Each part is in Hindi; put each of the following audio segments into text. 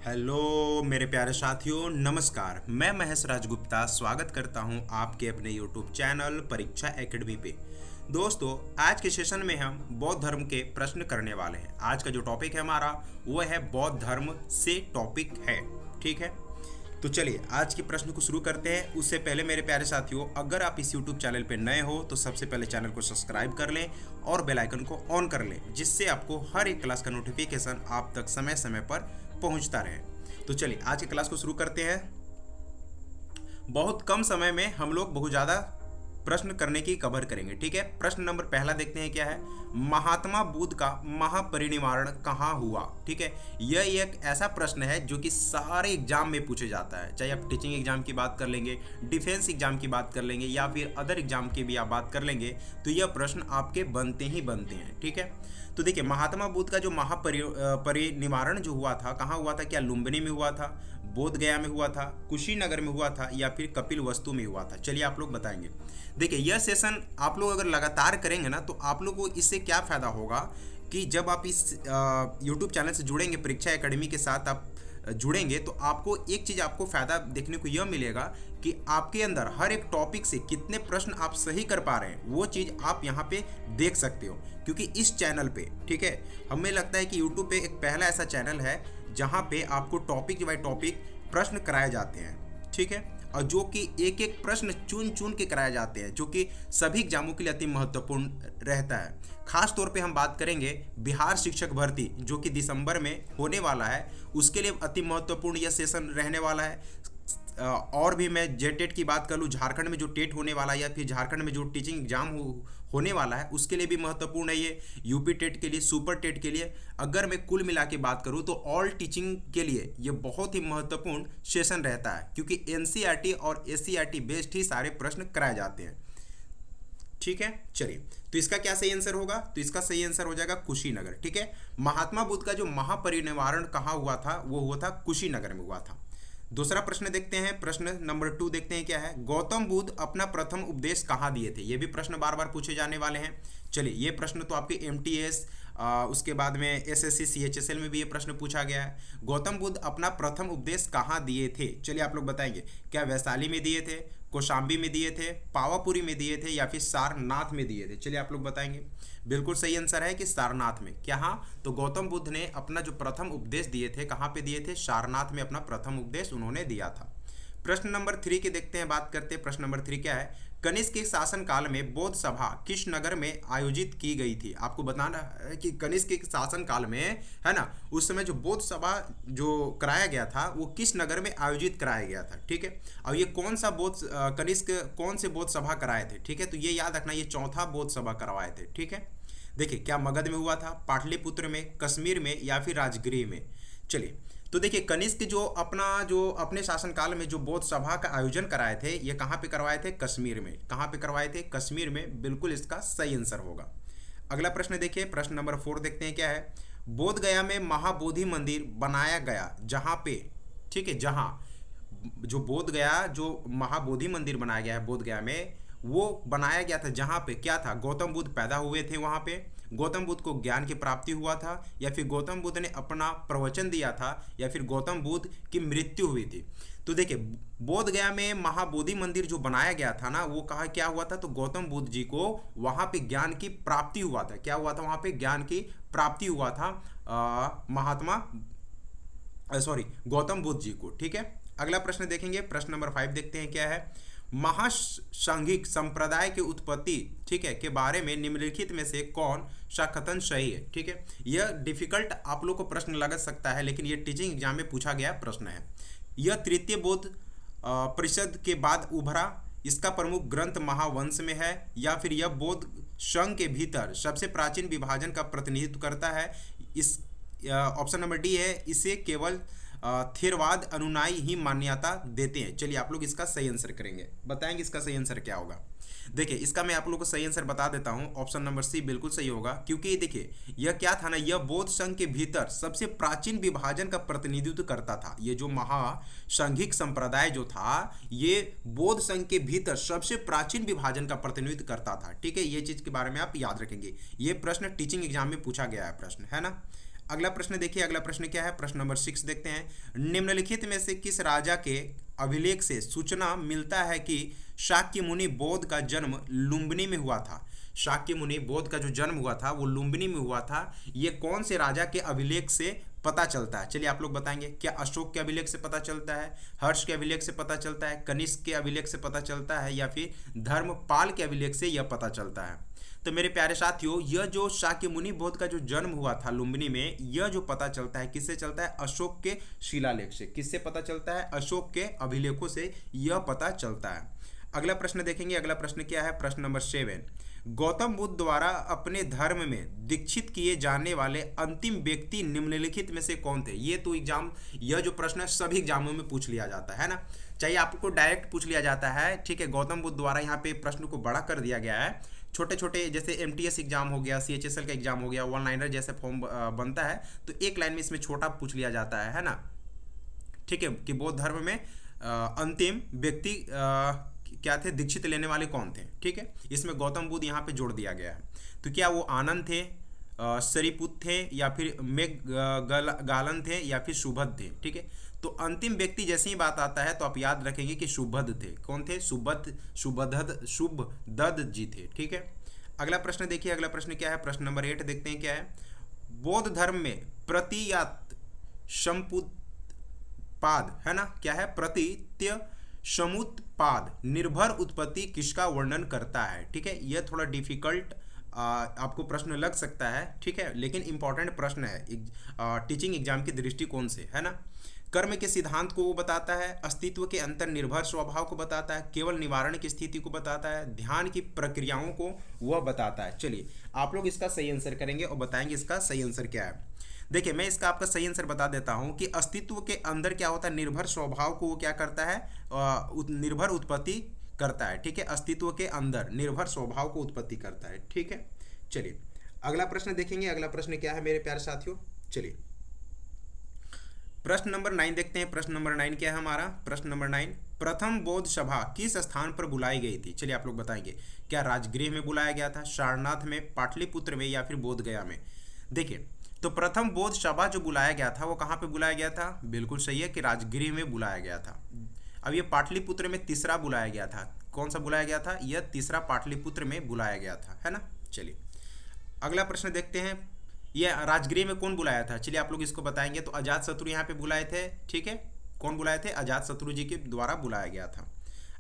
हेलो मेरे प्यारे साथियों, नमस्कार। मैं महेश राजगुप्ता स्वागत करता हूं आपके अपने यूट्यूब चैनल परीक्षा एकेडमी पे। दोस्तों, आज के सेशन में हम बौद्ध धर्म के प्रश्न करने वाले हैं। आज का जो टॉपिक है हमारा वो है बौद्ध धर्म से टॉपिक है। ठीक है, तो चलिए आज के प्रश्न को शुरू करते हैं। उससे पहले मेरे प्यारे साथियों, अगर आप इस यूट्यूब चैनल पे नए हो तो सबसे पहले चैनल को सब्सक्राइब कर लें और बेल आइकन को ऑन कर लें, जिससे आपको हर एक क्लास का नोटिफिकेशन आप तक समय समय पर पहुंचता रहे। तो चलिए आज की क्लास को शुरू करते हैं। बहुत कम समय में हम लोग बहुत ज़्यादा प्रश्न करने की कवर करेंगे। ठीक है, प्रश्न नंबर पहला देखते हैं क्या है। महात्मा बुद्ध का महापरिनिर्वाण कहाँ हुआ। ठीक है, यह एक ऐसा प्रश्न है जो कि सारे एग्जाम में पूछे जाता है। चाहे आप टीचिंग एग्जाम की बात कर लेंगे, डिफेंस एग्जाम की बात कर लेंगे या फिर अदर एग्जाम की भी आप बात कर लेंगे, तो यह प्रश्न आपके बनते ही बनते हैं। ठीक है, तो देखिए महात्मा बुद्ध का जो महापरिनिर्वाण जो हुआ था, कहाँ हुआ था? क्या लुम्बिनी में हुआ था, बोध गया में हुआ था, कुशीनगर में हुआ था या फिर कपिल वस्तु में हुआ था? चलिए आप लोग बताएंगे। देखिए यह सेशन आप लोग अगर लगातार करेंगे ना, तो आप लोग को इससे क्या फ़ायदा होगा कि जब आप इस यूट्यूब चैनल से जुड़ेंगे, परीक्षा एकेडमी के साथ आप जुड़ेंगे, तो आपको एक चीज़ आपको फ़ायदा देखने को यह मिलेगा कि आपके अंदर हर एक टॉपिक से कितने प्रश्न आप सही कर पा रहे हैं, वो चीज़ आप यहाँ पे देख सकते हो। क्योंकि इस चैनल पे, ठीक है, हमें लगता है कि यूट्यूब पे एक पहला ऐसा चैनल है जहाँ पे आपको टॉपिक बाई टॉपिक प्रश्न कराए जाते हैं। ठीक है, और जो कि एक एक प्रश्न चुन चुन के कराए जाते हैं, जो कि सभी एग्जामों के लिए अति महत्वपूर्ण रहता है। खास तौर पे हम बात करेंगे बिहार शिक्षक भर्ती जो कि दिसंबर में होने वाला है, उसके लिए अति महत्वपूर्ण यह सेशन रहने वाला है। और भी मैं जेटेट की बात कर लूँ, झारखंड में जो टेट होने वाला है या फिर झारखंड में जो टीचिंग एग्जाम होने वाला है, उसके लिए भी महत्वपूर्ण है ये। यूपी टेट के लिए, सुपर टेट के लिए, अगर मैं कुल मिला के बात करूँ तो ऑल टीचिंग के लिए ये बहुत ही महत्वपूर्ण सेशन रहता है, क्योंकि एनसीईआरटी और एससीईआरटी बेस्ड ही सारे प्रश्न कराए जाते हैं। ठीक है, चलिए, तो इसका क्या सही आंसर होगा? तो इसका सही आंसर हो जाएगा कुशीनगर। ठीक है, महात्मा बुद्ध का जो महापरिनिर्वाण कहाँ हुआ था, वो हुआ था कुशीनगर में हुआ था। दूसरा प्रश्न देखते हैं, प्रश्न नंबर 2 देखते हैं क्या है। गौतम बुद्ध अपना प्रथम उपदेश कहाँ दिए थे? ये भी प्रश्न बार बार पूछे जाने वाले हैं। चलिए, ये प्रश्न तो आपके एमटीएस, उसके बाद में एसएससी सीएचएसएल में भी ये प्रश्न पूछा गया है। गौतम बुद्ध अपना प्रथम उपदेश कहाँ दिए थे? चलिए आप लोग बताएंगे। क्या वैशाली में दिए थे, कौशाम्बी में दिए थे, पावापुरी में दिए थे या फिर सारनाथ में दिए थे? चलिए आप लोग बताएंगे। बिल्कुल सही आंसर है कि सारनाथ में। क्या? हाँ, तो गौतम बुद्ध ने अपना जो प्रथम उपदेश दिए थे, कहाँ पे दिए थे? सारनाथ में अपना प्रथम उपदेश उन्होंने दिया था। प्रश्न नंबर 3 की देखते हैं, बात करते हैं। प्रश्न नंबर 3 क्या है। कनिष्क के शासनकाल में बौद्ध सभा किस नगर में आयोजित की गई थी? आपको बताना है कि कनिष्क के शासनकाल में, है ना, उस समय जो बौद्ध सभा जो कराया गया था वो किस नगर में आयोजित कराया गया था। ठीक है, और ये कौन सा बौद्ध कनिष्क कौन से बौद्ध सभा कराए थे? ठीक है, तो ये याद रखना, ये चौथा बौद्ध सभा करवाए थे। ठीक है, देखिए क्या मगध में हुआ था, पाटलिपुत्र में, कश्मीर में या फिर राजगृह में? चलिए, तो देखिए कनिष्क जो अपने शासनकाल में जो बौद्ध सभा का आयोजन कराए थे, ये कहाँ पे करवाए थे? कश्मीर में। कहाँ पे करवाए थे? कश्मीर में। बिल्कुल इसका सही आंसर होगा। अगला प्रश्न देखिए, प्रश्न नंबर 4 देखते हैं क्या है। बोध गया में महाबोधि मंदिर बनाया गया जहाँ पे, ठीक है, जहाँ जो बोध गया जो महाबोधि मंदिर बनाया गया है बोध गया में, वो बनाया गया था जहाँ पे क्या था? गौतम बुद्ध पैदा हुए थे वहाँ पे, गौतम बुद्ध को ज्ञान की प्राप्ति हुआ था, या फिर गौतम बुद्ध ने अपना प्रवचन दिया था, या फिर गौतम बुद्ध की मृत्यु हुई थी। तो देखिए बोध गया में महाबोधि मंदिर जो बनाया गया था ना, वो कहा क्या हुआ था? तो गौतम बुद्ध जी को वहाँ पे ज्ञान की प्राप्ति हुआ था। क्या हुआ था? वहाँ पे ज्ञान की प्राप्ति हुआ था गौतम बुद्ध जी को। ठीक है, अगला प्रश्न देखेंगे, प्रश्न नंबर 5 देखते हैं क्या है। महासांघिक संप्रदाय की उत्पत्ति, ठीक है, के बारे में निम्नलिखित में से कौन सा कथन सही है? ठीक है, यह डिफिकल्ट आप लोग को प्रश्न लग सकता है, लेकिन यह टीचिंग एग्जाम में पूछा गया प्रश्न है। यह तृतीय बौद्ध परिषद के बाद उभरा, इसका प्रमुख ग्रंथ महावंश में है, या फिर यह बौद्ध संघ के भीतर सबसे प्राचीन विभाजन का प्रतिनिधित्व करता है? इस ऑप्शन नंबर डी है, इसे केवल थेरवाद अनुयायी ही मान्यता देते हैं। चलिए आप लोग इसका सही आंसर करेंगे, बताएंगे इसका सही आंसर क्या होगा। देखिए इसका मैं आप लोग को सही आंसर बता देता हूं, ऑप्शन नंबर सी बिल्कुल सही होगा, क्योंकि देखिए यह क्या था ना, यह बौद्ध संघ के भीतर सबसे प्राचीन विभाजन का प्रतिनिधित्व करता था। ये जो महासांघिक संप्रदाय जो था, ये बौद्ध संघ के भीतर सबसे प्राचीन विभाजन का प्रतिनिधित्व करता था। ठीक है, ये चीज के बारे में आप याद रखेंगे, ये प्रश्न टीचिंग एग्जाम में पूछा गया है प्रश्न, है ना। अगला प्रश्न देखिए, अगला प्रश्न क्या है, प्रश्न नंबर 6 देखते हैं। निम्नलिखित में से किस राजा के अभिलेख से सूचना मिलता है कि शाक्य मुनि बोध का जन्म लुम्बिनी में हुआ था? शाक्य मुनि बोध का जो जन्म हुआ था वो लुम्बिनी में हुआ था। ये कौन से राजा के अभिलेख से पता चलता है? चलिए आप लोग बताएंगे। क्या अशोक के अभिलेख से पता चलता है, हर्ष के अभिलेख से पता चलता है, कनिष्क के अभिलेख से पता चलता है, या फिर धर्मपाल के अभिलेख से यह पता चलता है? तो मेरे प्यारे साथियों, यह जो शाक्य मुनि बोध का जो जन्म हुआ था लुम्बिनी में, यह जो पता चलता है किससे चलता है? अशोक के शिलालेख से। किससे पता चलता है? अशोक के अभिलेखों से यह पता चलता है। अगला प्रश्न देखेंगे। अगला प्रश्न क्या है? प्रश्न नंबर 7। गौतम बुद्ध द्वारा अपने धर्म में दीक्षित किए जाने वाले अंतिम व्यक्ति निम्नलिखित में से कौन थे? ये तो एग्जाम, यह जो प्रश्न है सभी एग्जामों में पूछ लिया जाता है ना, चाहिए आपको डायरेक्ट पूछ लिया जाता है। ठीक है, गौतम बुद्ध द्वारा यहाँ पे प्रश्न को बड़ा कर दिया गया है। छोटे छोटे जैसे MTS एग्जाम हो गया, CHSL का एग्जाम हो गया, वन लाइनर जैसे फॉर्म बनता है, तो एक लाइन में इसमें छोटा पूछ लिया जाता है ना। ठीक है, कि बौद्ध धर्म में अंतिम व्यक्ति क्या थे, दीक्षित लेने वाले कौन थे? ठीक है, इसमें गौतम बुद्ध यहाँ पे जोड़ दिया गया है। तो क्या वो आनंद थे, सरिपुत थे, या फिर गालन थे, या फिर सुभद थे? ठीक है, तो अंतिम व्यक्ति जैसे ही बात आता है तो आप याद रखेंगे कि सुभद थे। कौन थे? शुभदत्त जी थे। ठीक है, अगला प्रश्न देखिए। अगला प्रश्न क्या है? प्रश्न नंबर 8 देखते हैं क्या है। बौद्ध धर्म में प्रतियात समुत्पाद है ना, क्या है? प्रतित्य समुत्पाद निर्भर उत्पत्ति किसका वर्णन करता है? ठीक है, यह थोड़ा डिफिकल्ट आपको प्रश्न लग सकता है। ठीक है, लेकिन इंपॉर्टेंट प्रश्न है टीचिंग एग्जाम की दृष्टिकोण से, है ना। कर्म के सिद्धांत को वो बताता है, अस्तित्व के अंतर निर्भर स्वभाव को बताता है, केवल निवारण की स्थिति को बताता है, ध्यान की प्रक्रियाओं को वह बताता है। चलिए आप लोग इसका सही आंसर करेंगे और बताएंगे इसका सही आंसर क्या है। देखिए मैं इसका आपका सही आंसर बता देता हूं कि अस्तित्व के अंदर क्या होता है, निर्भर स्वभाव को वो क्या करता है, निर्भर उत्पत्ति करता है। ठीक है, अस्तित्व के अंदर निर्भर स्वभाव को उत्पत्ति करता है। ठीक है, चलिए अगला प्रश्न देखेंगे। अगला प्रश्न क्या है मेरे प्यारे साथियों? चलिए प्रश्न नंबर 9 देखते हैं। प्रश्न नंबर 9 क्या है हमारा? प्रश्न नंबर 9, प्रथम बौद्ध सभा किस स्थान पर बुलाई गई थी? चलिए आप लोग बताएंगे। क्या राजगृह में बुलाया गया था, सारनाथ में, पाटलिपुत्र में, या फिर बोध गया में? देखिए तो प्रथम बौद्ध सभा जो बुलाया गया था वो कहाँ पे बुलाया गया था? बिल्कुल सही है कि राजगृह में बुलाया गया था। अब ये पाटलिपुत्र में तीसरा बुलाया गया था। कौन सा बुलाया गया था? यह तीसरा पाटलिपुत्र में बुलाया गया था, है ना। चलिए अगला प्रश्न देखते हैं। यह राजगृह में कौन बुलाया था? चलिए आप लोग इसको बताएंगे। तो अजातशत्रु यहाँ पे बुलाए थे। ठीक है, कौन बुलाए थे? अजातशत्रु जी के द्वारा बुलाया गया था।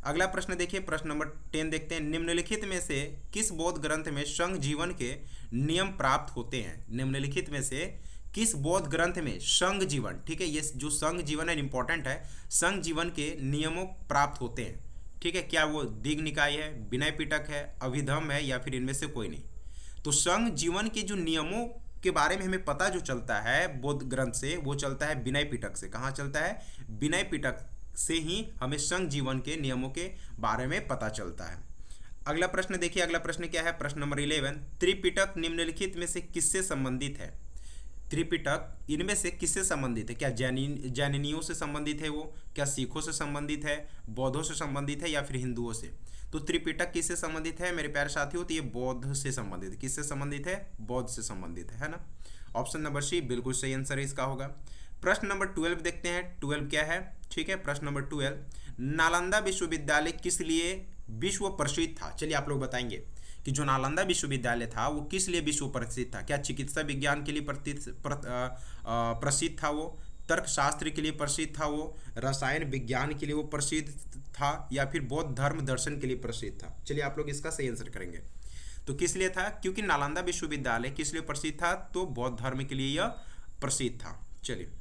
अगला प्रश्न देखिए, प्रश्न नंबर 10 देखते हैं। निम्नलिखित में से किस बौद्ध ग्रंथ में संघ जीवन के नियम प्राप्त होते हैं? निम्नलिखित में से किस बौद्ध ग्रंथ में संघ जीवन, ठीक है, ये जो संघ जीवन है इंपॉर्टेंट है, संघ जीवन के नियमों प्राप्त होते हैं? ठीक है, क्या वो दीघ निकाय है, विनय पिटक है, अभिधम है, या फिर इनमें से कोई नहीं? तो संघ जीवन के जो नियमों के बारे में हमें पता जो चलता है बौद्ध ग्रंथ से, वो चलता है विनय पिटक से। कहाँ चलता है? विनय पिटक से ही हमें संघ जीवन के नियमों के बारे में पता चलता है। अगला प्रश्न देखिए। अगला प्रश्न क्या है? प्रश्न नंबर 11, त्रिपिटक निम्नलिखित में से किससे संबंधित है? त्रिपिटक इनमें से किससे संबंधित है? क्या जैनियों से संबंधित है वो? क्या सिखों से संबंधित है, बौद्धों से संबंधित है, या फिर हिंदुओं से? तो त्रिपिटक किससे संबंधित है मेरे प्यारे साथियों? तो ये बौद्ध से संबंधित है। किससे संबंधित है? बौद्ध से संबंधित है ना। ऑप्शन नंबर सी बिल्कुल सही आंसर है इसका होगा। प्रश्न नंबर 12 देखते हैं। 12 क्या है? ठीक है, प्रश्न नंबर 12, नालंदा विश्वविद्यालय किस लिए विश्व प्रसिद्ध था? चलिए आप लोग बताएंगे कि जो नालंदा विश्वविद्यालय था वो किस लिए विश्व प्रसिद्ध था? क्या चिकित्सा विज्ञान के लिए प्रसिद्ध था वो, तर्कशास्त्र के लिए प्रसिद्ध था वो, रसायन विज्ञान के लिए वो प्रसिद्ध था, या फिर बौद्ध धर्म दर्शन के लिए प्रसिद्ध था? चलिए आप लोग इसका सही आंसर करेंगे। तो किस लिए था? क्योंकि नालंदा विश्वविद्यालय किस लिए प्रसिद्ध था? तो बौद्ध धर्म के लिए यह प्रसिद्ध था। चलिए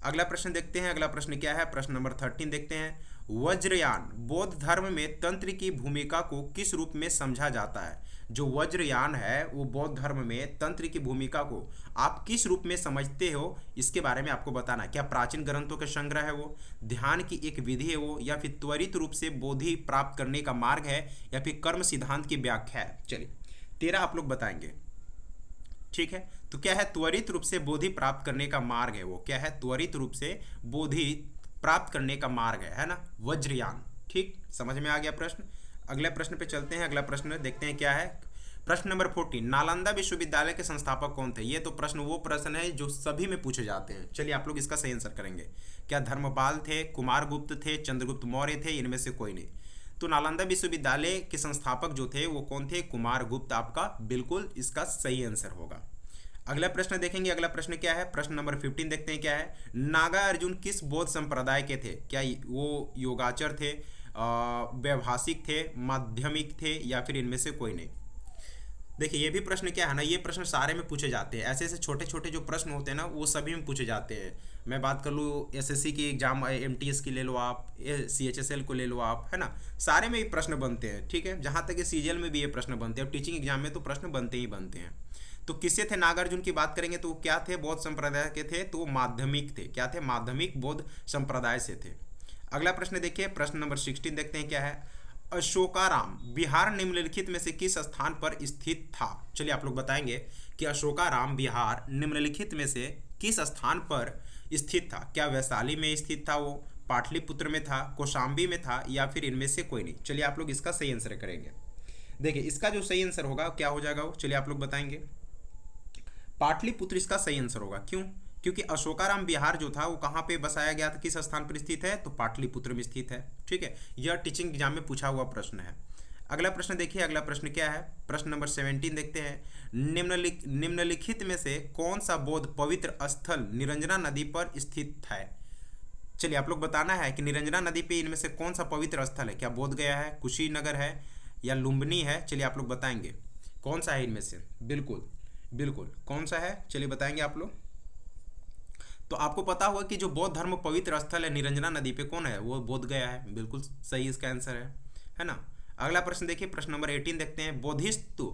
अगला प्रश्न देखते हैं। अगला प्रश्न क्या है? प्रश्न नंबर 13 देखते हैं। वज्रयान बौद्ध धर्म में तंत्र की भूमिका को किस रूप में समझा जाता है? जो वज्रयान है वो बौद्ध धर्म में तंत्र की भूमिका को आप किस रूप में समझते हो, इसके बारे में आपको बताना। क्या प्राचीन ग्रंथों का संग्रह है वो, ध्यान की एक विधि है वो, या फिर त्वरित रूप से बोधि प्राप्त करने का मार्ग है, या फिर कर्म सिद्धांत की व्याख्या है? चलिए 13 आप लोग बताएंगे। ठीक है, तो क्या है? त्वरित रूप से बोधि प्राप्त करने का मार्ग है वो। क्या है? त्वरित रूप से बोधि प्राप्त करने का मार्ग है ना, वज्रयान। ठीक, समझ में आ गया प्रश्न। अगले प्रश्न पे चलते हैं। अगला प्रश्न देखते हैं क्या है। प्रश्न नंबर 14, नालंदा विश्वविद्यालय के संस्थापक कौन थे? ये तो वो प्रश्न है जो सभी में पूछे जाते हैं। चलिए आप लोग इसका सही आंसर करेंगे। क्या धर्मपाल थे, कुमारगुप्त थे, चंद्रगुप्त मौर्य थे, इनमें से कोई नहीं? तो नालंदा विश्वविद्यालय के संस्थापक जो थे वो कौन थे? कुमारगुप्त आपका बिल्कुल इसका सही आंसर होगा। अगला प्रश्न देखेंगे। अगला प्रश्न क्या है? प्रश्न नंबर 15 देखते हैं क्या है। नागार्जुन किस बौद्ध संप्रदाय के थे? क्या वो योगाचर थे, वैभाषिक थे, माध्यमिक थे, या फिर इनमें से कोई नहीं? देखिए ये भी प्रश्न क्या है ना, ये प्रश्न सारे में पूछे जाते हैं। ऐसे ऐसे छोटे छोटे जो प्रश्न होते हैं ना वो सभी में पूछे जाते हैं। मैं बात कर लूँ एसएससी की एग्जाम, एमटीएस की ले लो आप, सीएचएसएल को ले लो आप, है ना, सारे में ये प्रश्न बनते हैं। ठीक है, जहाँ तक कि सीजीएल में भी ये प्रश्न बनते हैं और टीचिंग एग्जाम में तो प्रश्न बनते ही बनते हैं। तो किससे थे? नागार्जुन की बात करेंगे तो क्या थे? बौद्ध संप्रदाय के थे, तो माध्यमिक थे। क्या थे? माध्यमिक बौद्ध संप्रदाय से थे। अगला प्रश्न देखिए, प्रश्न नंबर 16 देखते हैं क्या है। अशोकाराम बिहार निम्नलिखित में से किस स्थान पर स्थित था? चलिए आप लोग बताएंगे कि अशोकाराम बिहार निम्नलिखित में से किस स्थान पर स्थित था? क्या वैशाली में स्थित था वो, पाटलिपुत्र में था, कौशाम्बी में था, या फिर इनमें से कोई नहीं? चलिए आप लोग इसका सही आंसर करेंगे। देखिए इसका जो सही आंसर होगा क्या हो जाएगा वो, चलिए आप लोग बताएंगे। पाटलिपुत्र इसका सही आंसर होगा। क्यों? क्योंकि अशोकाराम बिहार जो था वो कहाँ पे बसाया गया था, किस स्थान पर स्थित है? तो पाटलिपुत्र में स्थित है। ठीक है, यह टीचिंग एग्जाम में पूछा हुआ प्रश्न है। अगला प्रश्न देखिए। अगला प्रश्न क्या है? प्रश्न नंबर 17 देखते हैं। निम्नलिखित में से कौन सा बौद्ध पवित्र स्थल निरंजना नदी पर स्थित है? चलिए आप लोग बताना है कि निरंजना नदी पे इनमें से कौन सा पवित्र स्थल है। क्या बोध गया है, कुशीनगर है, या लुम्बिनी है? चलिए आप लोग बताएंगे कौन सा है इनमें से। बिल्कुल बिल्कुल कौन सा है, चलिए बताएंगे आप लोग। तो आपको पता होगा कि जो बौद्ध धर्म पवित्र स्थल है निरंजना नदी पे कौन है? वो बोध गया है। बिल्कुल सही इसका आंसर है ना। अगला प्रश्न देखिए, प्रश्न नंबर 18 देखते हैं। बोधिसत्व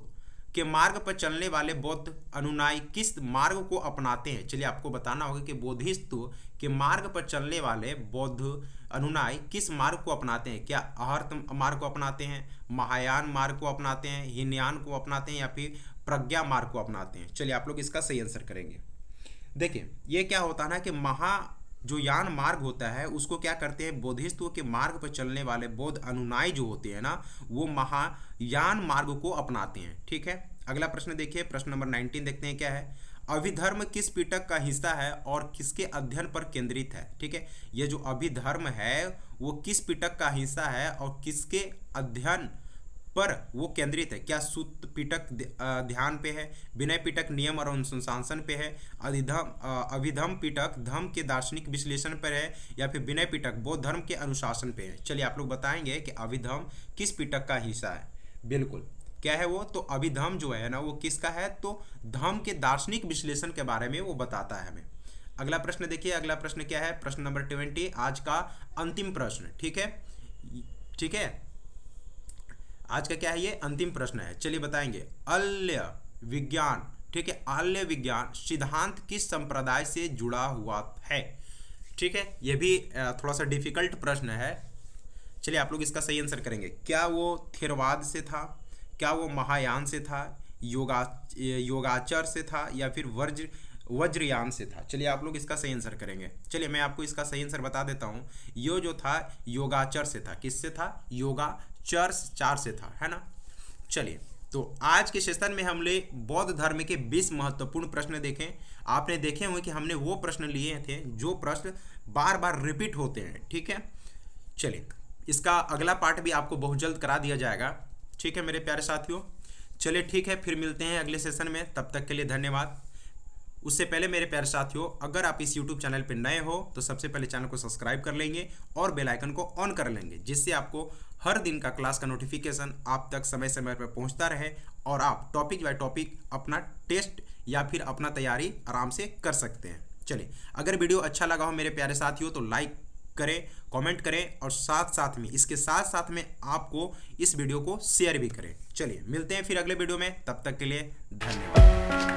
के मार्ग पर चलने वाले बौद्ध अनुयायी किस मार्ग को अपनाते हैं? चलिए आपको बताना होगा कि बोधिसत्व के मार्ग पर चलने वाले बौद्ध अनुयायी किस मार्ग को अपनाते हैं। क्या आर्त मार्ग को अपनाते हैं, महायान मार्ग को अपनाते हैं, हीनयान को अपनाते हैं, या फिर प्रज्ञा मार्ग को अपनाते हैं? चलिए आप लोग इसका सही आंसर करेंगे। देखिए ये क्या होता है ना कि जो यान मार्ग होता है उसको क्या करते हैं, बोधिसत्व के मार्ग पर चलने वाले बौद्ध अनुयायी जो होते हैं ना वो महायान मार्ग को अपनाते हैं। ठीक है, अगला प्रश्न देखिए, प्रश्न नंबर 19 देखते हैं क्या है। अभिधर्म किस पिटक का हिस्सा है और किसके अध्ययन पर केंद्रित है? ठीक है, ये जो अभिधर्म है वो किस पिटक का हिस्सा है और किसके अध्ययन पर वो केंद्रित है? क्या सूत पिटक ध्यान पे है, विनय पिटक नियम और अनुशासन पे है, अभिधम पिटक धर्म के दार्शनिक विश्लेषण पर है, या फिर विनय पिटक बौद्ध धर्म के अनुशासन पे है? चलिए आप लोग बताएंगे कि अभिधम किस पिटक का हिस्सा है। बिल्कुल क्या है वो, तो अभिधम जो है ना वो किसका है, तो धर्म के दार्शनिक विश्लेषण के बारे में वो बताता है हमें। अगला प्रश्न देखिए। अगला प्रश्न क्या है? प्रश्न नंबर 20, आज का अंतिम प्रश्न। ठीक है, ठीक है, आज का क्या है ये अंतिम प्रश्न है। चलिए बताएंगे। आल्य विज्ञान, ठीक है, आल्य विज्ञान सिद्धांत किस संप्रदाय से जुड़ा हुआ है? ठीक है, ये भी थोड़ा सा डिफिकल्ट प्रश्न है। चलिए आप लोग इसका सही आंसर करेंगे। क्या वो थेरवाद से था, क्या वो महायान से था, योगाचर से था, या फिर वज्रयान से था? चलिए आप लोग इसका सही आंसर करेंगे। चलिए मैं आपको इसका सही आंसर बता देता हूँ। यो जो था योगाचर से था। किससे था? योगाचर से था, है ना। चलिए तो आज के सेशन में हमने बौद्ध धर्म के 20 महत्वपूर्ण प्रश्न देखे। आपने देखे होंगे कि हमने वो प्रश्न लिए थे जो प्रश्न बार बार रिपीट होते हैं। ठीक है, चलिए इसका अगला पार्ट भी आपको बहुत जल्द करा दिया जाएगा। ठीक है मेरे प्यारे साथियों, चलिए ठीक है, फिर मिलते हैं अगले सेशन में। तब तक के लिए धन्यवाद। उससे पहले मेरे प्यारे साथियों, अगर आप इस YouTube चैनल पर नए हो तो सबसे पहले चैनल को सब्सक्राइब कर लेंगे और बेल आइकन को ऑन कर लेंगे, जिससे आपको हर दिन का क्लास का नोटिफिकेशन आप तक समय समय पर पहुंचता रहे और आप टॉपिक बाय टॉपिक अपना टेस्ट या फिर अपना तैयारी आराम से कर सकते हैं। चलिए, अगर वीडियो अच्छा लगा हो मेरे प्यारे साथियों तो लाइक करें, कमेंट करें और साथ में इसके साथ में आपको इस वीडियो को शेयर भी करें। चलिए मिलते हैं फिर अगले वीडियो में, तब तक के लिए धन्यवाद।